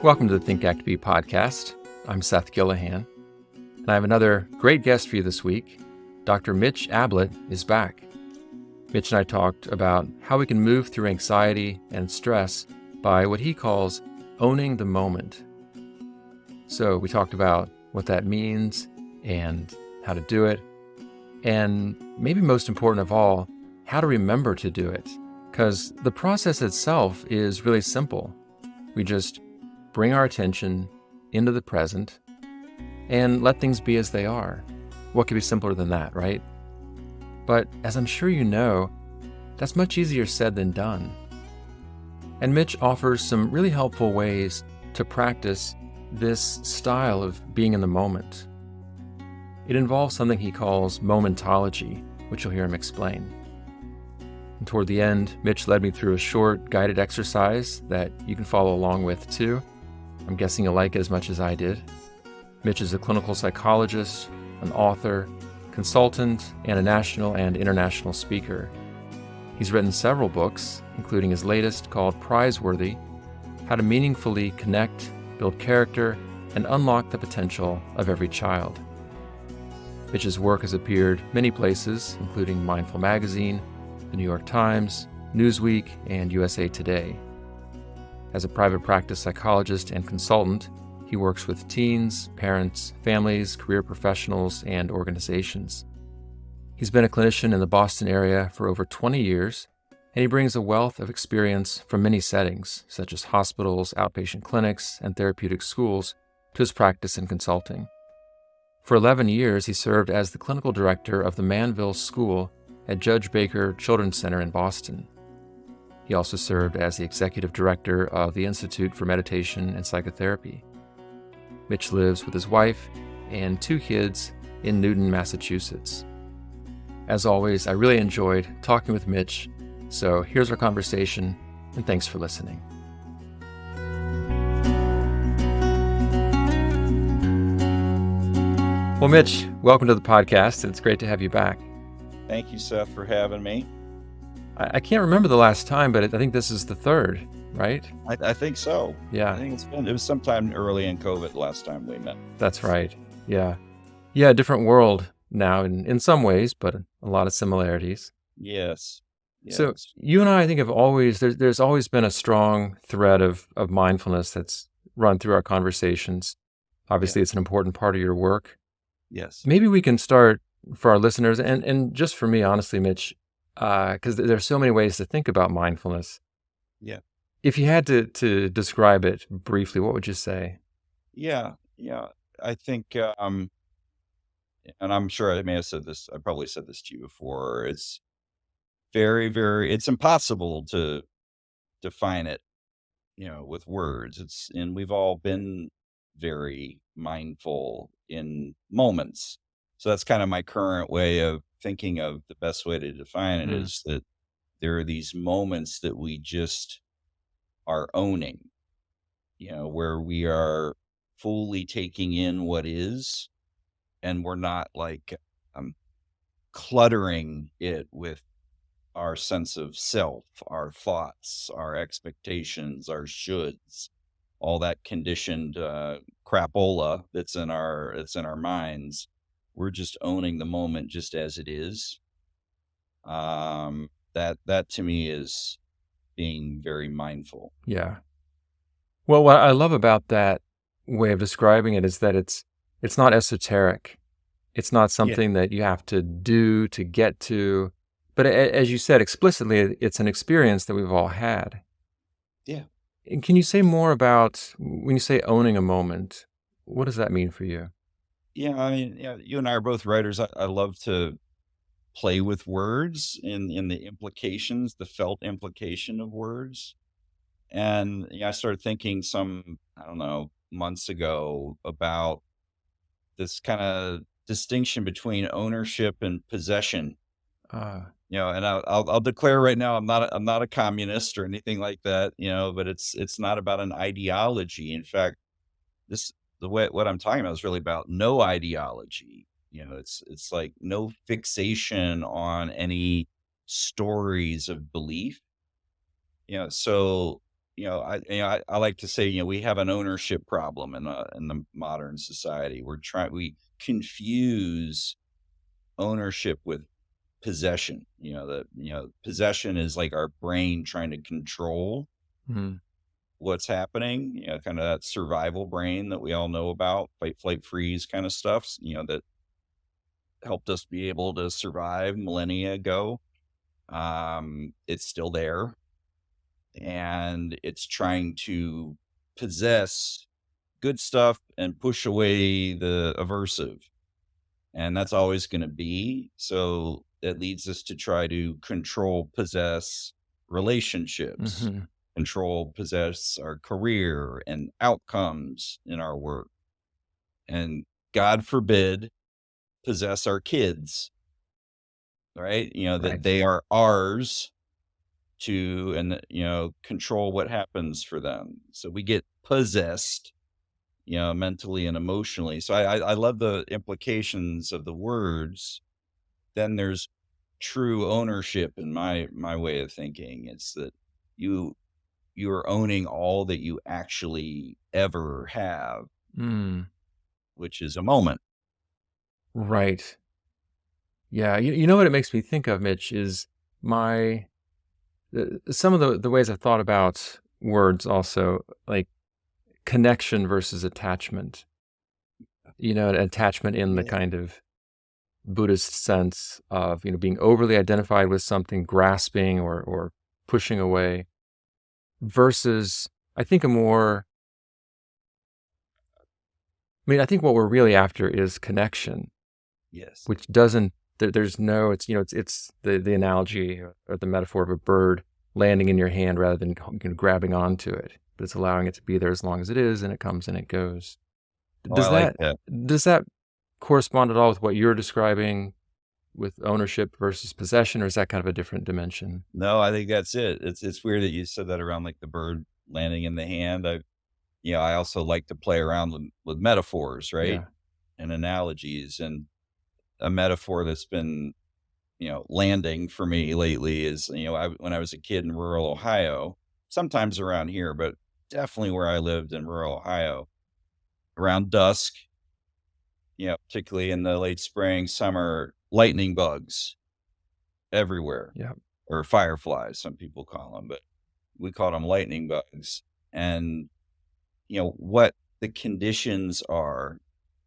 Welcome to the Think Act Be podcast. I'm Seth Gillihan, and I have another great guest for you this week. Dr. Mitch Abblett is back. Mitch and I talked about how we can move through anxiety and stress by what he calls owning the moment. So we talked about what that means and how to do it, and maybe most important of all, how to remember to do it. Because the process itself is really simple. We just bring our attention into the present and let things be as they are. What could be simpler than that, right? But as I'm sure you know, that's much easier said than done. And Mitch offers some really helpful ways to practice this style of being in the moment. It involves something he calls Momentology, which you'll hear him explain. And toward the end, Mitch led me through a short guided exercise that you can follow along with too. I'm guessing you'll like it as much as I did. Mitch is a clinical psychologist, an author, consultant, and a national and international speaker. He's written several books, including his latest called Prizeworthy, How to Meaningfully Connect, Build Character, and Unlock the Potential of Every Child. Mitch's work has appeared many places, including Mindful Magazine, The New York Times, Newsweek, and USA Today. As a private practice psychologist and consultant, he works with teens, parents, families, career professionals, and organizations. He's been a clinician in the Boston area for over 20 years, and he brings a wealth of experience from many settings, such as hospitals, outpatient clinics, and therapeutic schools, to his practice and consulting. For 11 years, he served as the clinical director of the Manville School at Judge Baker Children's Center in Boston. He also served as the executive director of the Institute for Meditation and Psychotherapy. Mitch lives with his wife and 2 kids in Newton, Massachusetts. As always, I really enjoyed talking with Mitch, so here's our conversation, and thanks for listening. Well, Mitch, welcome to the podcast. It's great to have you back. Thank you, Seth, for having me. I can't remember the last time, but I think this is the third, right? I think so. Yeah. I think it was sometime early in COVID last time we met. That's right. Yeah. Yeah, different world now in some ways, but a lot of similarities. Yes. So you and I think have always, there's always been a strong thread of mindfulness that's run through our conversations. Obviously, It's an important part of your work. Yes. Maybe we can start for our listeners, and just for me, honestly, Mitch, because there's so many ways to think about mindfulness. Yeah. If you had to describe it briefly, what would you say? Yeah. I think, and I'm sure I may have said this, I probably said this to you before. It's it's impossible to define it, with words. And we've all been very mindful in moments. So that's kind of my current way of thinking of the best way to define it is that there are these moments that we just are owning, where we are fully taking in what is, and we're not like cluttering it with our sense of self, our thoughts, our expectations, our shoulds, all that conditioned crapola that's in our minds. We're just owning the moment just as it is. That to me is being very mindful. Yeah. Well, what I love about that way of describing it is that it's not esoteric. It's not something that you have to do to get to. But as you said explicitly, it's an experience that we've all had. Yeah. And can you say more about when you say owning a moment, what does that mean for you? Yeah, I mean, you and I are both writers. I love to play with words in the implications, the felt implication of words. And I started thinking months ago about this kind of distinction between ownership and possession. And I'll declare right now, I'm not a communist or anything like that, but it's not about an ideology. In fact, what I'm talking about is really about no ideology. It's like no fixation on any stories of belief. So I like to say, we have an ownership problem in the modern society. We confuse ownership with possession. Possession is like our brain trying to control Mm, what's happening, kind of that survival brain that we all know about, fight, flight, freeze kind of stuff, that helped us be able to survive millennia ago. It's still there, and it's trying to possess good stuff and push away the aversive. And that's always going to be. So it leads us to try to control, possess relationships, mhm. control, possess our career and outcomes in our work. And God forbid, possess our kids, right? That Right. they are ours to, and, control what happens for them. So we get possessed, mentally and emotionally. So I love the implications of the words. Then there's true ownership in my way of thinking. It's that you you're owning all that you actually ever have, Mm, which is a moment. right. Yeah. You know what it makes me think of, Mitch, is my some of the ways I've thought about words also, like connection versus attachment. Attachment in the Yeah. kind of Buddhist sense of, being overly identified with something, grasping or pushing away, versus I think I think what we're really after is connection, Yes. which doesn't, there's no, it's the analogy or the metaphor of a bird landing in your hand rather than grabbing onto it, but it's allowing it to be there as long as it is, and it comes and it goes. Oh, I Does like that, that. does that correspond at all with what you're describing with ownership versus possession, or is that kind of a different dimension? No, I think that's it. It's weird that you said that around like the bird landing in the hand. I also like to play around with metaphors, right? Yeah. And analogies. And a metaphor that's been, landing for me lately is, when I was a kid in rural Ohio, sometimes around here, but definitely where I lived in rural Ohio, around dusk, particularly in the late spring, summer, lightning bugs everywhere, Yeah. or fireflies, some people call them, but we called them lightning bugs. And, what the conditions are,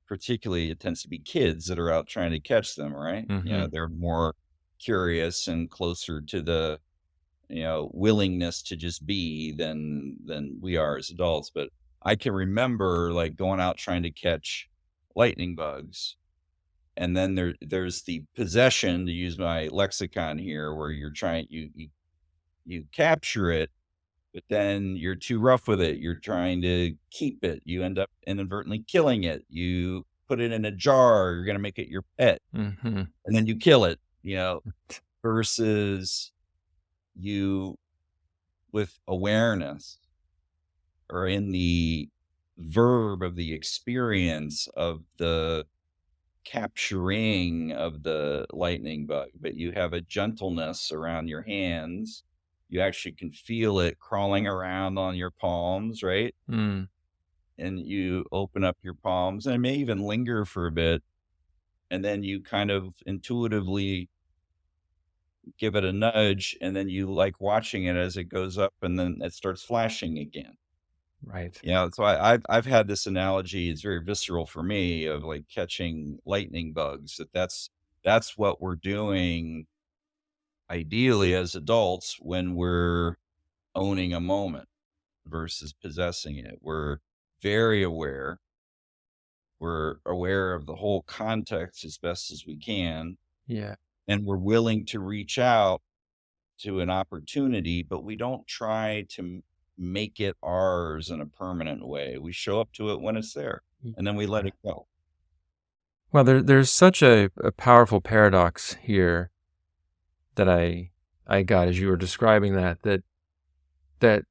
particularly it tends to be kids that are out trying to catch them, right? Hmm. They're more curious and closer to the, willingness to just be than we are as adults. But I can remember like going out trying to catch lightning bugs. And then there's the possession, to use my lexicon here, where you're trying you capture it, but then you're too rough with it. You're trying to keep it. You end up inadvertently killing it. You put it in a jar, you're gonna make it your pet, Hmm. and then you kill it, versus you with awareness, or in the verb of the experience of the capturing of the lightning bug, but you have a gentleness around your hands. You actually can feel it crawling around on your palms, right? Mm, And you open up your palms, and it may even linger for a bit. And then you kind of intuitively give it a nudge, and then you like watching it as it goes up, and then it starts flashing again. right. So I've had this analogy. It's very visceral for me, of like catching lightning bugs. That's what we're doing ideally as adults when we're owning a moment versus possessing it. We're very aware. We're aware of the whole context as best as we can, Yeah. and we're willing to reach out to an opportunity, but we don't try to make it ours in a permanent way. We show up to it when it's there, and then we let Yeah. it go. Well, there's such a powerful paradox here that I got as you were describing that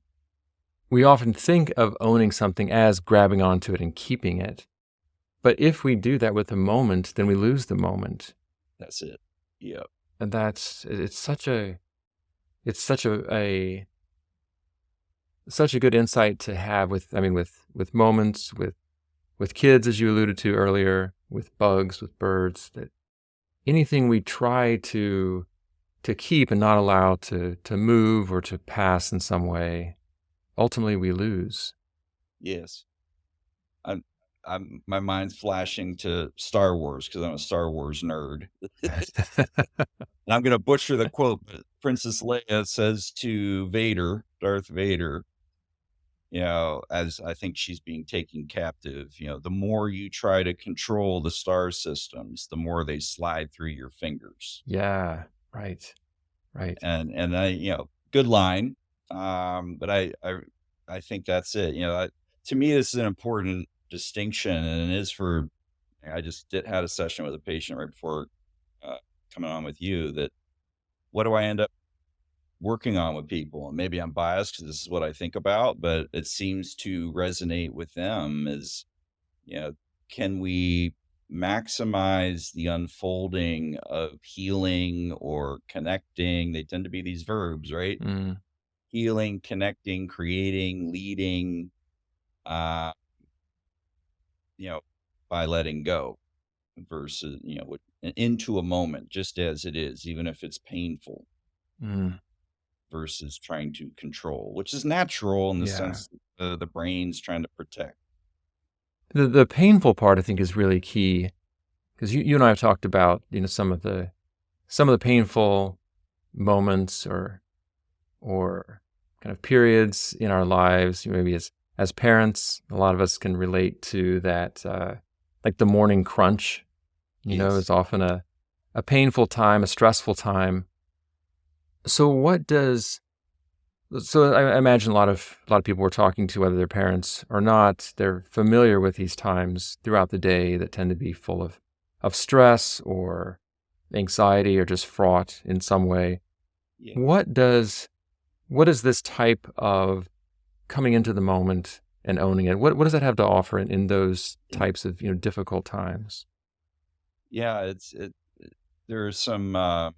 we often think of owning something as grabbing onto it and keeping it. But if we do that with a moment, then we lose the moment. That's it. Yeah. And it's such a such a good insight to have with, I mean, with moments, with kids, as you alluded to earlier, with bugs, with birds, that anything we try to keep and not allow to move or to pass in some way, ultimately we lose. Yes. I'm my mind's flashing to Star Wars because I'm a Star Wars nerd. And I'm gonna butcher the quote, but Princess Leia says to Vader, Darth Vader, as I think she's being taken captive, the more you try to control the star systems, the more they slide through your fingers. Yeah, right, right. And good line. But I think that's it. To me, this is an important distinction, and it is for. I just had a session with a patient right before uh, coming on with you. That what do I end up working on with people? And maybe I'm biased because this is what I think about, but it seems to resonate with them. Is you know, can we maximize the unfolding of healing or connecting? They tend to be these verbs, right? Mm, Healing, connecting, creating, leading, uh, you know, by letting go versus, into a moment just as it is, even if it's painful, mm, versus trying to control, which is natural in the yeah. sense that the brain's trying to protect. The painful part, I think, is really key because you and I have talked about, some of the painful moments or kind of periods in our lives. Maybe as parents, a lot of us can relate to that, like the morning crunch. Is Yes. often a painful time, a stressful time. So what does so I imagine a lot of people we're talking to, whether they're parents or not, they're familiar with these times throughout the day that tend to be full of stress or anxiety or just fraught in some way. Yeah. What does this type of coming into the moment and owning it, what does that have to offer in those types of, difficult times? Yeah. There are some, I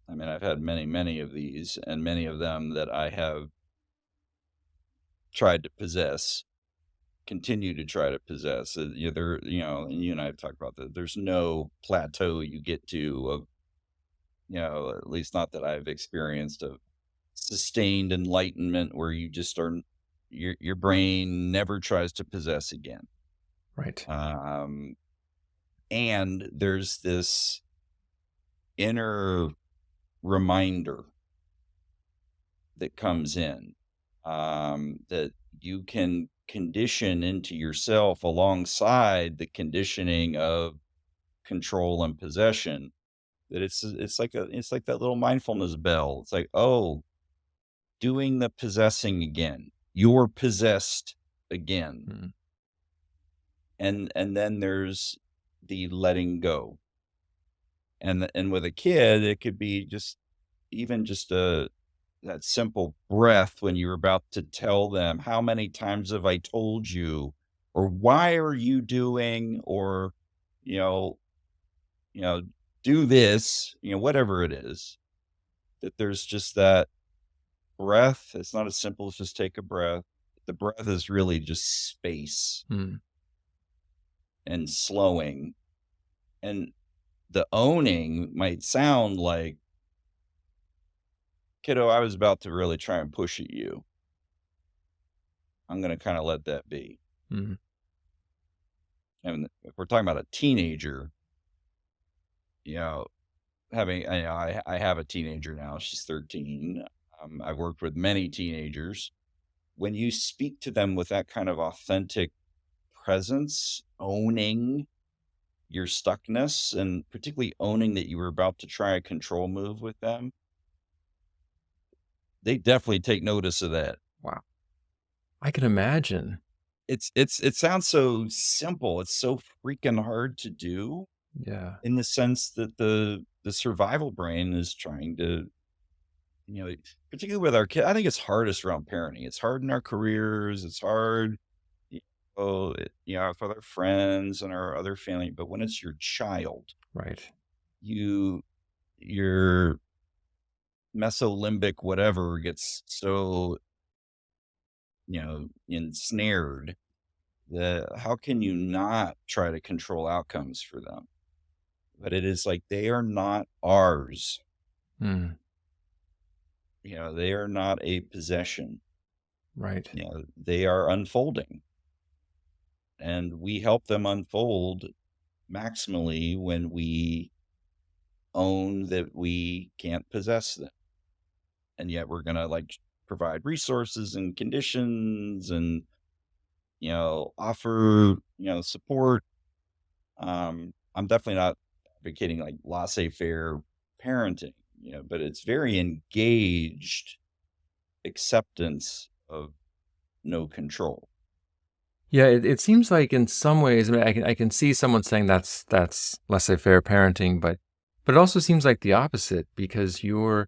mean, I've had many, many of these, and many of them that I have tried to possess, continue to try to possess. And you and I have talked about that. There's no plateau you get to of, at least not that I've experienced, of sustained enlightenment where you just are, your brain never tries to possess again. Right. Um, and there's this inner reminder that comes in, that you can condition into yourself alongside the conditioning of control and possession. That it's like that little mindfulness bell. It's like, oh, doing the possessing again. You're possessed again. Mm, And then there's the letting go. And with a kid, it could be just even just a that simple breath when you're about to tell them, "How many times have I told you?" Or "Why are you doing?" Or, you know you know, "Do this," whatever it is, that there's just that breath. It's not as simple as just take a breath. The breath is really just space mm, and slowing, and the owning might sound like, "Kiddo, I was about to really try and push at you. I'm gonna kinda let that be." mm, And if we're talking about a teenager, you know, I have a teenager now. She's 13. I've worked with many teenagers. When you speak to them with that kind of authentic presence, owning your stuckness, and particularly owning that you were about to try a control move with them, they definitely take notice of that. wow. I can imagine. It sounds so simple. It's so freaking hard to do, Yeah. in the sense that the survival brain is trying to, you know, particularly with our kid. I think it's hardest around parenting. It's hard in our careers. It's hard, with our friends and our other family. But when it's your child, Right. you your mesolimbic whatever gets so ensnared, how can you not try to control outcomes for them? But it is like they are not ours. Mm, They are not a possession. right. They are unfolding, and we help them unfold maximally when we own that we can't possess them. And yet we're going to provide resources and conditions and, offer, support. I'm definitely not advocating like laissez-faire parenting, but it's very engaged acceptance of no control. Yeah, it seems like in some ways, I mean, I can see someone saying that's laissez-faire parenting, but it also seems like the opposite because you're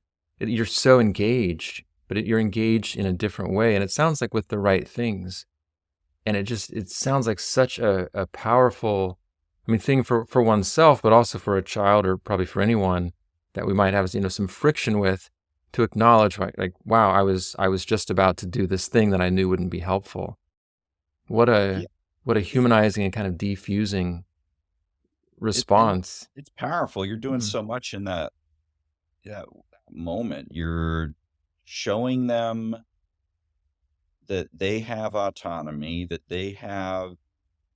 so engaged, but you're engaged in a different way, and it sounds like with the right things, and it sounds like such a powerful, I mean, thing for oneself, but also for a child or probably for anyone that we might have, some friction with, to acknowledge like wow, I was just about to do this thing that I knew wouldn't be helpful. What Yeah. a what a humanizing and kind of defusing And response. it's powerful. You're doing Mm, so much in that moment. You're showing them that they have autonomy, that they have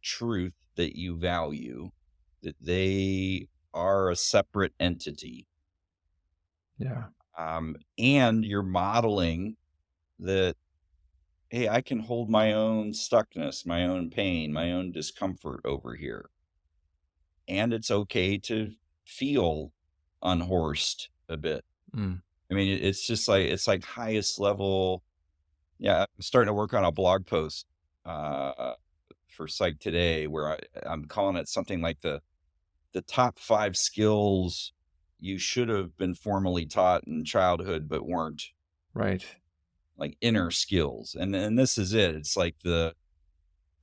truth that you value, that they are a separate entity. yeah. And you're modeling that, hey, I can hold my own stuckness, my own pain, my own discomfort over here. And it's okay to feel unhorsed a bit. Mm, I mean, it's just like, it's like highest level. Yeah. I'm starting to work on a blog post for Psych Today where I'm calling it something like the top 5 skills you should have been formally taught in childhood but weren't, right. like inner skills. And this is it. It's like the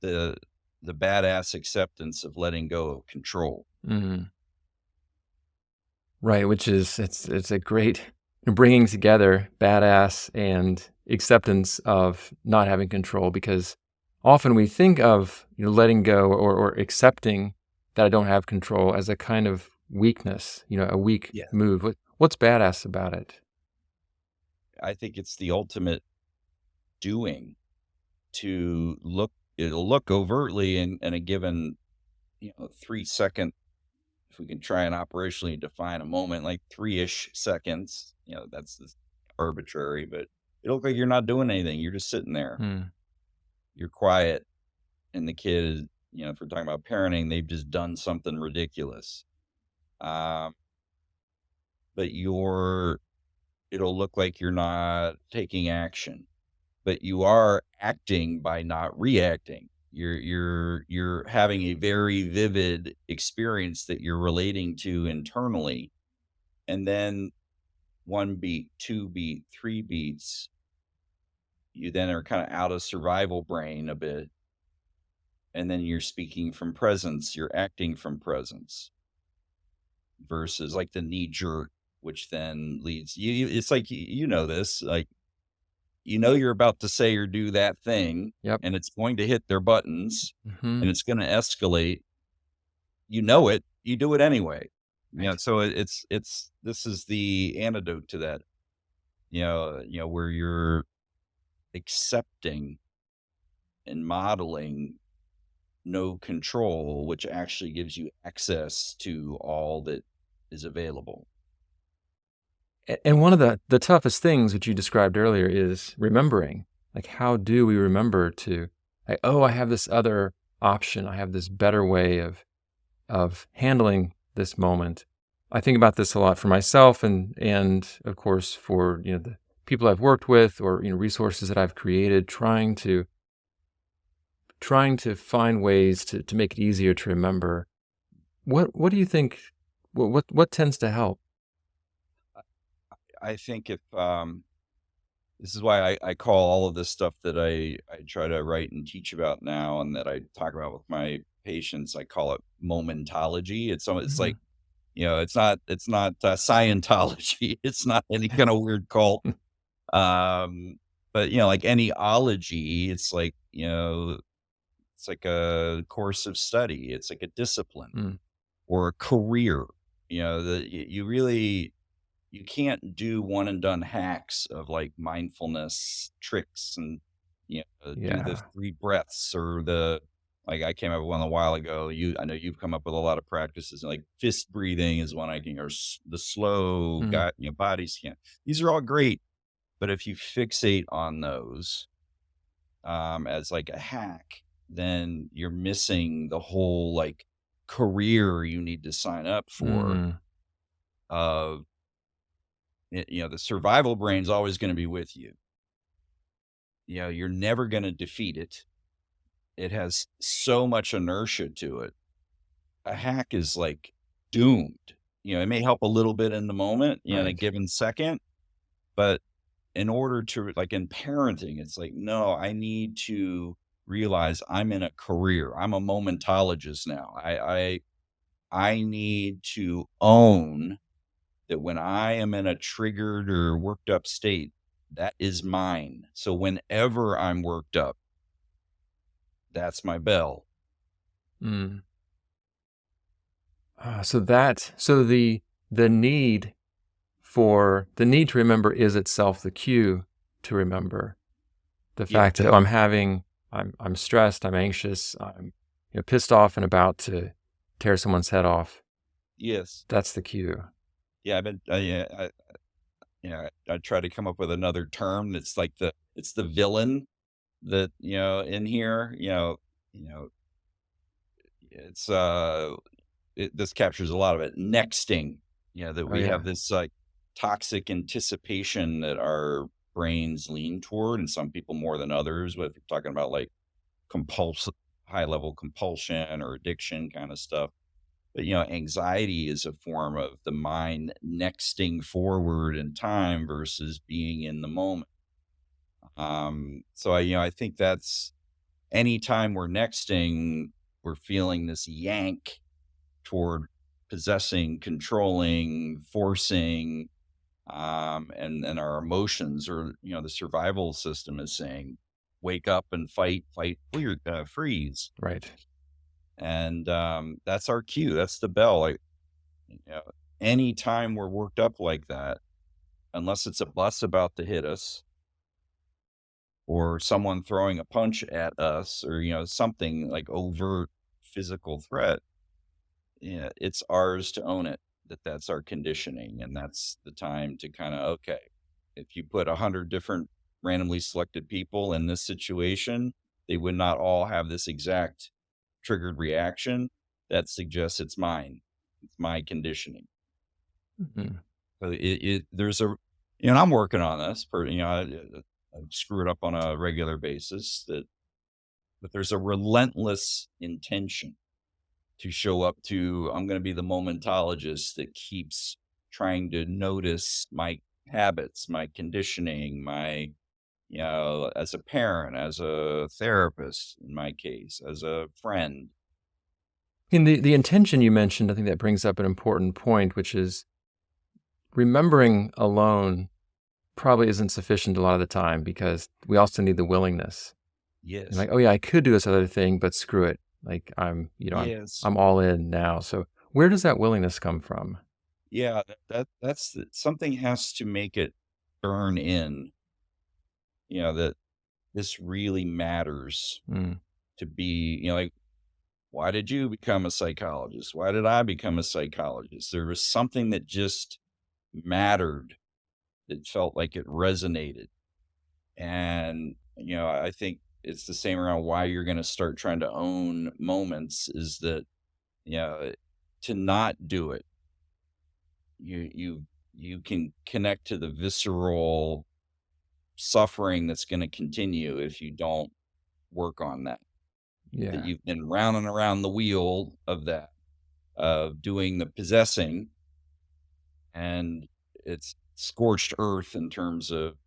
the badass acceptance of letting go of control. Mm, right, which is it's a great bringing together badass and acceptance of not having control because often we think of, letting go or accepting that I don't have control as a kind of weakness, a weak Yeah. move. What's badass about it? I think it's the ultimate doing it'll look overtly in a given, 3-second. If we can try and operationally define a moment, like 3-ish seconds, that's just arbitrary, but it'll look like you're not doing anything. You're just sitting there. Mm, You're quiet. And the kid is, if we're talking about parenting, they've just done something ridiculous. Um, but it'll look like you're not taking action, but you are acting by not reacting. You're having a very vivid experience that you're relating to internally. And then 1 beat, 2 beat, 3 beats, you then are kind of out of survival brain a bit. And then you're speaking from presence, you're acting from presence versus like the knee jerk, which then leads it's like, this, like, you're about to say or do that thing yep. and it's going to hit their buttons Hmm. and it's going to escalate. You do it anyway. Right. So this is the antidote to that, where you're accepting and modeling no control, which actually gives you access to all that is available. And one of the toughest things which you described earlier is remembering. Like, how do we remember to, like, oh, I have this other option. I have this better way of handling this moment. I think about this a lot for myself and of course for, the people I've worked with or, resources that I've created, trying to find ways to make it easier to remember. What do you think, what tends to help? I think if this is why I call all of this stuff that I try to write and teach about now and that I talk about with my patients, I call it momentology. It's Mhm. like, it's not Scientology. It's not any kind of weird cult. Um, But, like any ology, it's like, it's like a course of study. It's like a discipline Mm. or a career. You really, you can't do one and done hacks of like mindfulness tricks and, do the Yeah. 3 breaths or like I came up with one a while ago. I know you've come up with a lot of practices like fist breathing is one I can, or the slow Mm. body scan. These are all great. But if you fixate on those, as like a hack, then you're missing the whole like career you need to sign up for. Mm. Of the survival brain's always going to be with you. You're never going to defeat it. It has so much inertia to it. A hack is like doomed. It may help a little bit in the moment, in a Right. given second, but in order to, like in parenting, it's like, no, I need to realize I'm in a career. I'm a momentologist now. I need to own that when I am in a triggered or worked up state, that is mine. So whenever I'm worked up, that's my bell. Mm. So the need the need to remember is itself the cue to remember. The Yeah. fact that I'm stressed, I'm anxious, I'm pissed off and about to tear someone's head off. Yes. That's the cue. Yeah. I've been, I try to come up with another term that's like it's the villain that, in here, you know, it's, this captures a lot of it. Nexting, that Oh we have yeah. this like toxic anticipation that our brains lean toward, and some people more than others. But if you're talking about like compulsive, high level compulsion or addiction kind of stuff. But anxiety is a form of the mind nexting forward in time versus being in the moment. So I think that's anytime we're nexting, we're feeling this yank toward possessing, controlling, forcing, and our emotions, or the survival system is saying, wake up and fight, freeze, Right. and that's our cue. That's the bell. Like, anytime we're worked up like that, unless it's a bus about to hit us or someone throwing a punch at us, or something like overt physical threat, it's ours to own it, that's our conditioning. And that's the time to kind of, okay, if you put 100 different randomly selected people in this situation, they would not all have this exact triggered reaction. That suggests it's mine. It's my conditioning. Mhm. So there's and I'm working on this I screw it up on a regular basis, but there's a relentless intention to show up to. I'm going to be the momentologist that keeps trying to notice my habits, my conditioning, my, as a parent, as a therapist, in my case, as a friend. And the intention you mentioned, I think that brings up an important point, which is remembering alone probably isn't sufficient a lot of the time because we also need the willingness. And Yes. like, oh yeah, I could do this other thing, but screw it. Like Yes. I'm all in now. So where does that willingness come from? Yeah. Something has to make it burn in, that this really matters Mm. to be, like, why did you become a psychologist? Why did I become a psychologist? There was something that just mattered, that felt like it resonated. And, I think it's the same around why you're going to start trying to own moments, is that, you know, to not do it, you can connect to the visceral suffering that's going to continue if you don't work on that Yeah. you've been round and around the wheel of that, of doing the possessing, and it's scorched earth in terms of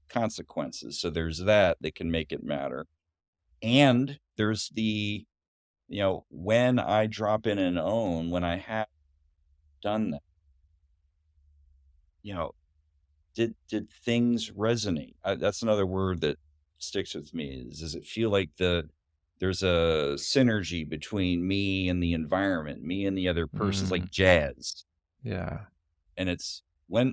consequences. So there's that can make it matter. And there's when I drop in and own, when I have done that, you know, did things resonate? That's another word that sticks with me. Does it feel like there's a synergy between me and the environment, me and the other person? It's Mm, like jazz, yeah. and it's when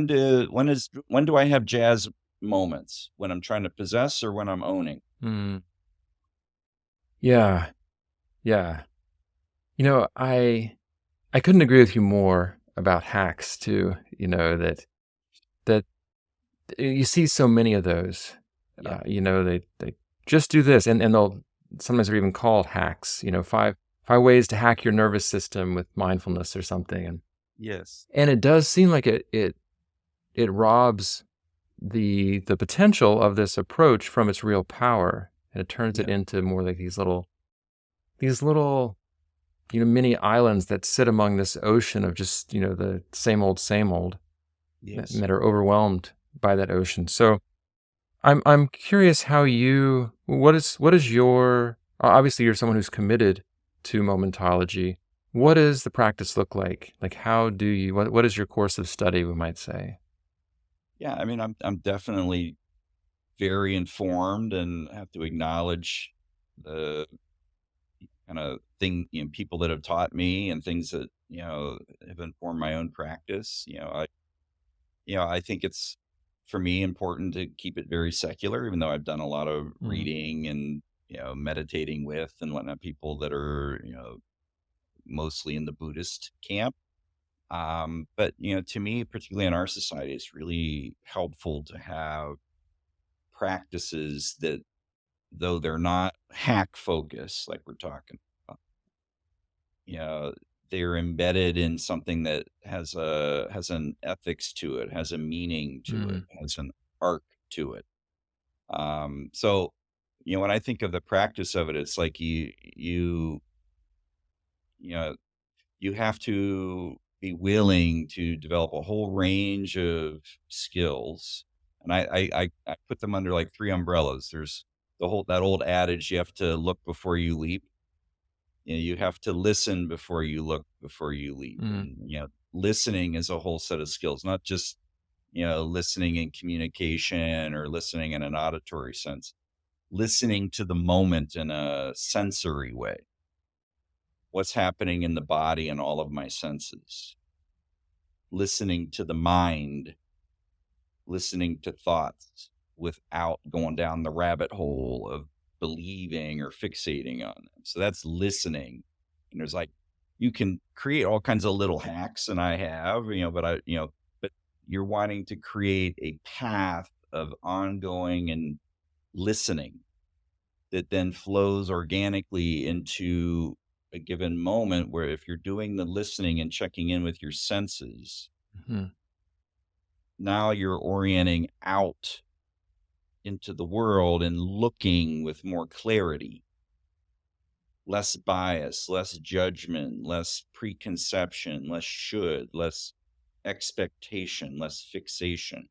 do I have jazz moments? When I'm trying to possess or when I'm owning? Mm, yeah. Yeah. I couldn't agree with you more about hacks too, that you see so many of those. Yeah. They just do this, and they'll sometimes they're even called hacks. Five ways to hack your nervous system with mindfulness or something, Yes. and it does seem like it robs the potential of this approach from its real power, and it turns it Yeah. into more like these little mini islands that sit among this ocean of just the same old, and Yes. that are overwhelmed by that ocean. So I'm curious what is your obviously you're someone who's committed to Momentology. What does the practice look like? Like how do you what is your course of study, we might say? Yeah. I mean, I'm definitely very informed and have to acknowledge the kind of thing, people that have taught me and things that, have informed my own practice. I think it's for me important to keep it very secular, even though I've done a lot of Mm, reading and, meditating with and whatnot, people that are, mostly in the Buddhist camp. But, to me, particularly in our society, it's really helpful to have practices that, though they're not hack focused, like we're talking about, you know, they're embedded in something that has an ethics to it, has a meaning to it, mm, has an arc to it. So, when I think of the practice of it, it's like you know, you have to be willing to develop a whole range of skills. And I put them under like three umbrellas. There's that old adage, you have to look before you leap. You have to listen before you look before you leap. mm, And, listening is a whole set of skills, not just, listening in communication or listening in an auditory sense, listening to the moment in a sensory way. What's happening in the body and all of my senses, listening to the mind, listening to thoughts without going down the rabbit hole of believing or fixating on them. So that's listening. And there's like, you can create all kinds of little hacks, and I have, but you're wanting to create a path of ongoing and listening that then flows organically into a given moment where if you're doing the listening and checking in with your senses, mhm, now you're orienting out into the world and looking with more clarity, less bias, less judgment, less preconception, less should, less expectation, less fixation.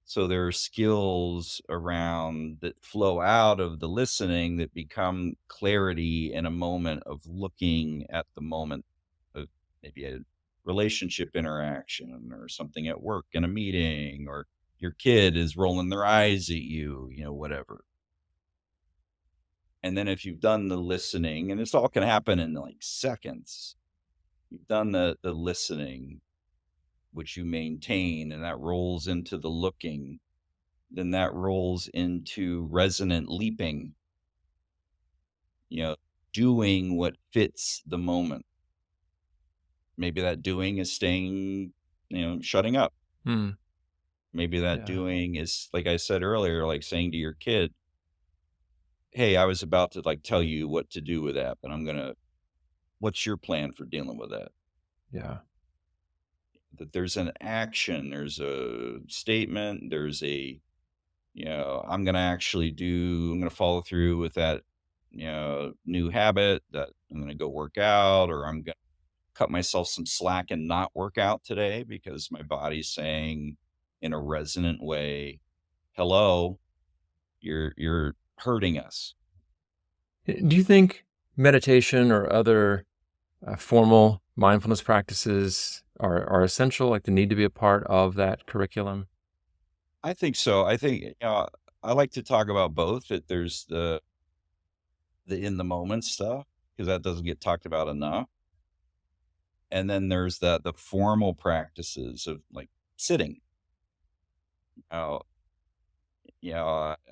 So there are skills around that flow out of the listening that become clarity in a moment of looking at the moment of maybe a relationship interaction or something at work in a meeting, or your kid is rolling their eyes at you, whatever. And then if you've done the listening, and this all can happen in like seconds, you've done the listening, which you maintain, and that rolls into the looking, then that rolls into resonant leaping, you know, doing what fits the moment. Maybe that doing is staying, shutting up. mm, Maybe that yeah, doing is, like I said earlier, like saying to your kid, hey, I was about to like tell you what to do with that, but what's your plan for dealing with that? yeah, That there's an action, there's a statement, there's I'm going to follow through with that, new habit that I'm going to go work out, or I'm going to cut myself some slack and not work out today because my body's saying in a resonant way, hello, you're hurting us. Do you think meditation or other formal mindfulness practices are essential, like they need to be a part of that curriculum? I think so. I think, I like to talk about both, that there's the in the moment stuff, because that doesn't get talked about enough. And then there's the formal practices of like sitting. Uh,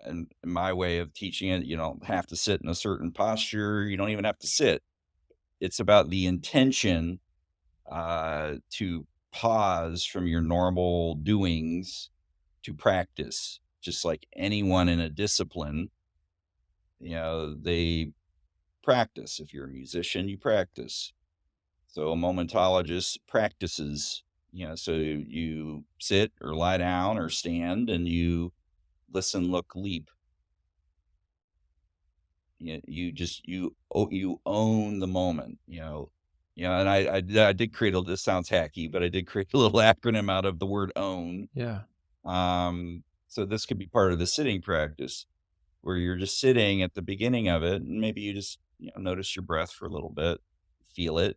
and my way of teaching it, you don't have to sit in a certain posture. You don't even have to sit. It's about the intention to pause from your normal doings to practice. Just like anyone in a discipline, they practice. If you're a musician, you practice. So a momentologist practices, so you sit or lie down or stand and you listen, look, leap. You own the moment, and I did create this sounds hacky, but I did create a little acronym out of the word own. Yeah. So this could be part of the sitting practice where you're just sitting at the beginning of it, and maybe you just notice your breath for a little bit, feel it,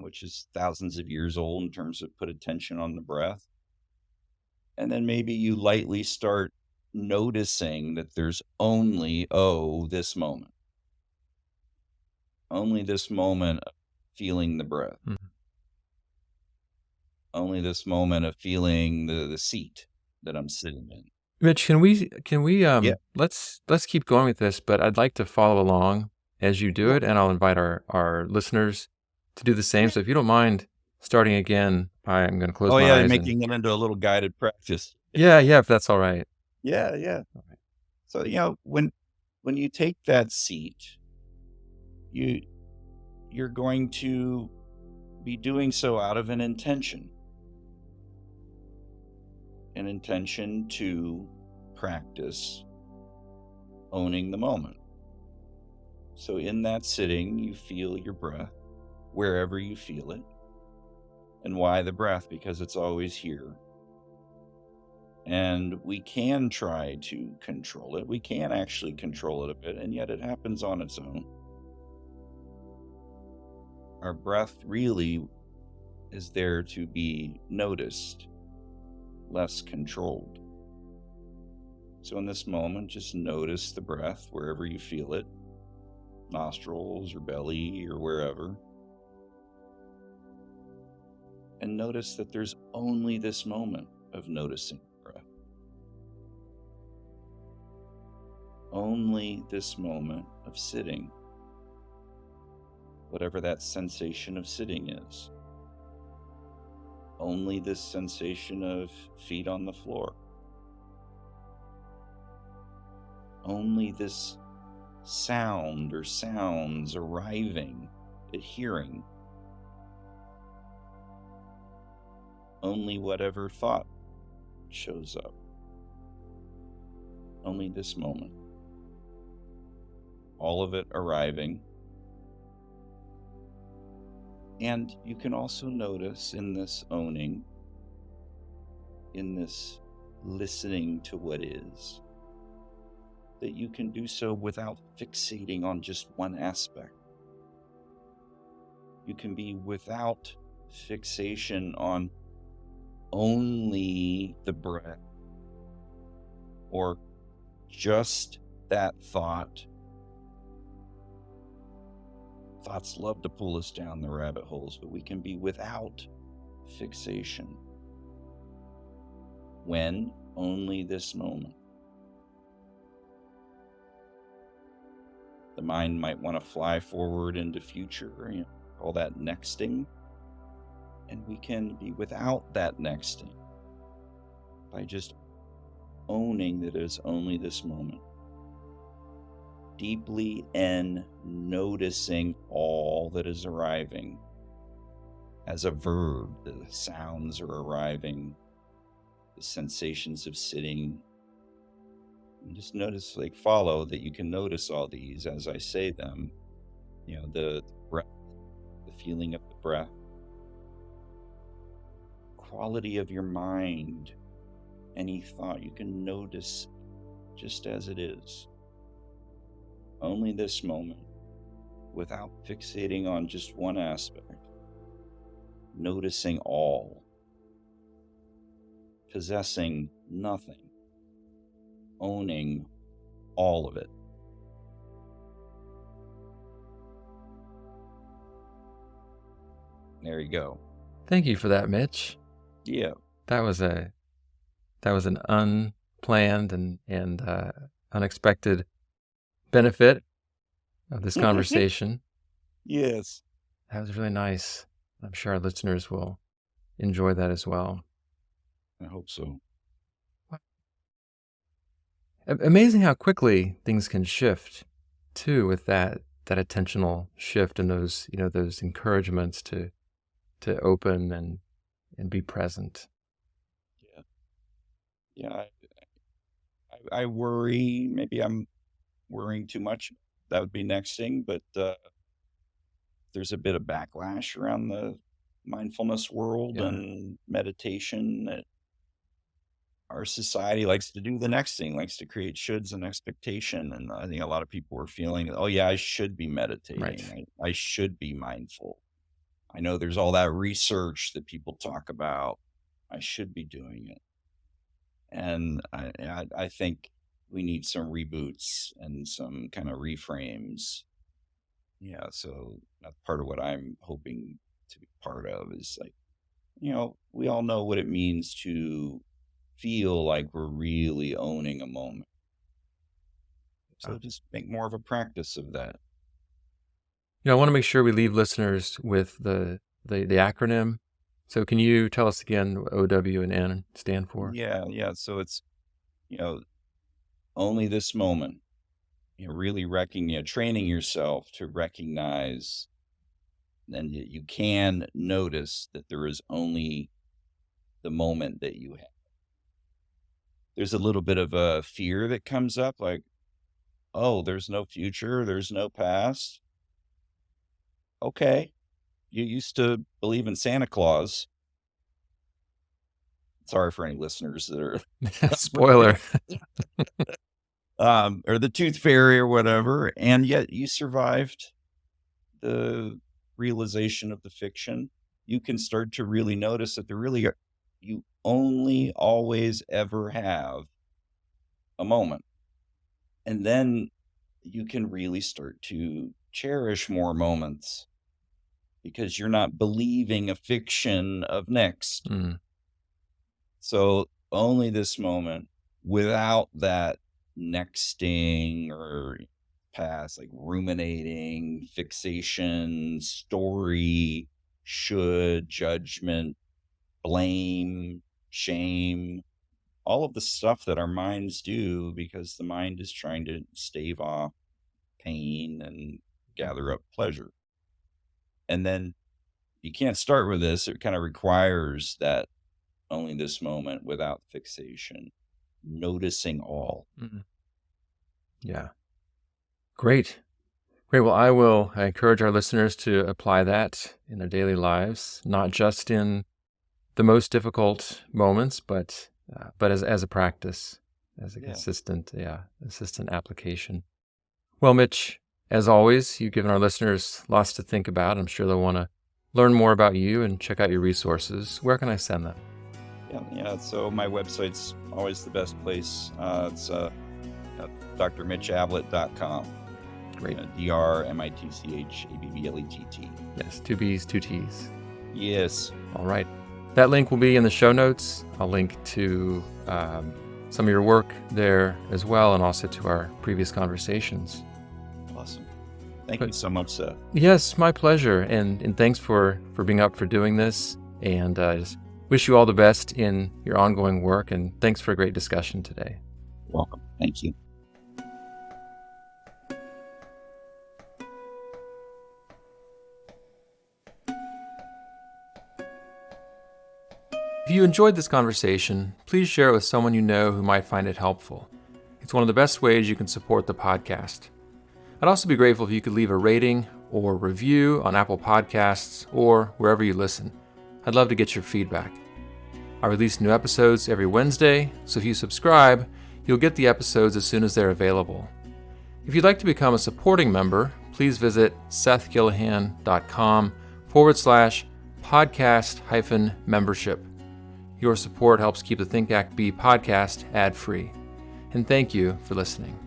which is thousands of years old in terms of put attention on the breath. And then maybe you lightly start noticing that there's only, this moment, only this moment of feeling the breath, Mhm. only this moment of feeling the seat that I'm sitting in. Mitch, can we Yeah. let's keep going with this, but I'd like to follow along as you do Yeah. it, and I'll invite our listeners to do the same. Yeah. So if you don't mind starting again, I'm going to close Oh, my yeah. eyes and Making it into a little guided practice. yeah, yeah, if that's all right. Yeah. Yeah. All right. So, when you take that seat, you, you're going to be doing so out of an intention to practice owning the moment. So in that sitting, you feel your breath wherever you feel it. And why the breath? Because it's always here. And we can try to control it. We can actually control it a bit, and yet it happens on its own. Our breath really is there to be noticed, less controlled. So in this moment, just notice the breath wherever you feel it, nostrils or belly or wherever. And notice that there's only this moment of noticing the breath. Only this moment of sitting, whatever that sensation of sitting is. Only this sensation of feet on the floor. Only this sound or sounds arriving at hearing. Only whatever thought shows up. Only this moment. All of it arriving. And you can also notice in this owning, in this listening to what is, that you can do so without fixating on just one aspect. You can be without fixation on only the breath or just that thought. Thoughts love to pull us down the rabbit holes, but we can be without fixation. When? Only this moment. The mind might want to fly forward into future, call that nexting. And we can be without that nexting by just owning that it is only this moment. Deeply and noticing all that is arriving. As a verb, the sounds are arriving, the sensations of sitting. And just notice, follow that you can notice all these as I say them. The breath, the feeling of the breath, quality of your mind, any thought you can notice just as it is. Only this moment, without fixating on just one aspect. noticing all, possessing nothing, owning all of it. There you go. Thank you for that, Mitch. Yeah. That was an unplanned and unexpected benefit of this conversation. Yes. That was really nice. I'm sure our listeners will enjoy that as well. I hope so. Amazing how quickly things can shift, too, with that attentional shift and those encouragements to open and be present. Yeah. I worry. Maybe I'm worrying too much. That would be next thing. But there's a bit of backlash around the mindfulness world and meditation that our society likes to do the next thing, likes to create shoulds and expectation. And I think a lot of people are feeling, oh yeah, I should be meditating. Right. I should be mindful. I know there's all that research that people talk about. I should be doing it. And I think we need some reboots and some kind of reframes. Yeah, so that's part of what I'm hoping to be part of is like, we all know what it means to feel like we're really owning a moment. So just make more of a practice of that. I want to make sure we leave listeners with the acronym. So can you tell us again what OW and N stand for? Yeah. So it's, only this moment. Really training yourself to recognize, and you can notice that there is only the moment that you have. There's a little bit of a fear that comes up, like, oh, there's no future, there's no past. Okay, you used to believe in Santa Claus. Sorry for any listeners that are spoiler. Or the tooth fairy or whatever, and yet you survived the realization of the fiction. You can start to really notice that you only always ever have a moment. And then you can really start to cherish more moments because you're not believing a fiction of next. Mm. So only this moment without that nexting or past, like ruminating, fixation, story, should, judgment, blame, shame, all of the stuff that our minds do because the mind is trying to stave off pain and gather up pleasure. And then you can't start with this. It kind of requires that only this moment without fixation, noticing all. Mm-hmm. Yeah. Great. Well, I encourage our listeners to apply that in their daily lives, not just in the most difficult moments, but as a practice, as a consistent application. Well, Mitch, as always, you've given our listeners lots to think about. I'm sure they'll want to learn more about you and check out your resources. Where can I send them? Yeah. So my website's always the best place. It's drmitchablett.com. Great. DRMITCHABBLETT. Yes, 2 B's, 2 T's. Yes. All right. That link will be in the show notes. I'll link to some of your work there as well, and also to our previous conversations. Awesome. Thank you so much, Seth. Yes, my pleasure. And thanks for being up for doing this. And I just wish you all the best in your ongoing work. And thanks for a great discussion today. Welcome. Thank you. If you enjoyed this conversation, please share it with someone you know who might find it helpful. It's one of the best ways you can support the podcast. I'd also be grateful if you could leave a rating or review on Apple Podcasts or wherever you listen. I'd love to get your feedback. I release new episodes every Wednesday, so if you subscribe, you'll get the episodes as soon as they're available. If you'd like to become a supporting member, please visit sethgillahan.com/podcast podcast-membership. Your support helps keep the Think Act Be podcast ad-free. And thank you for listening.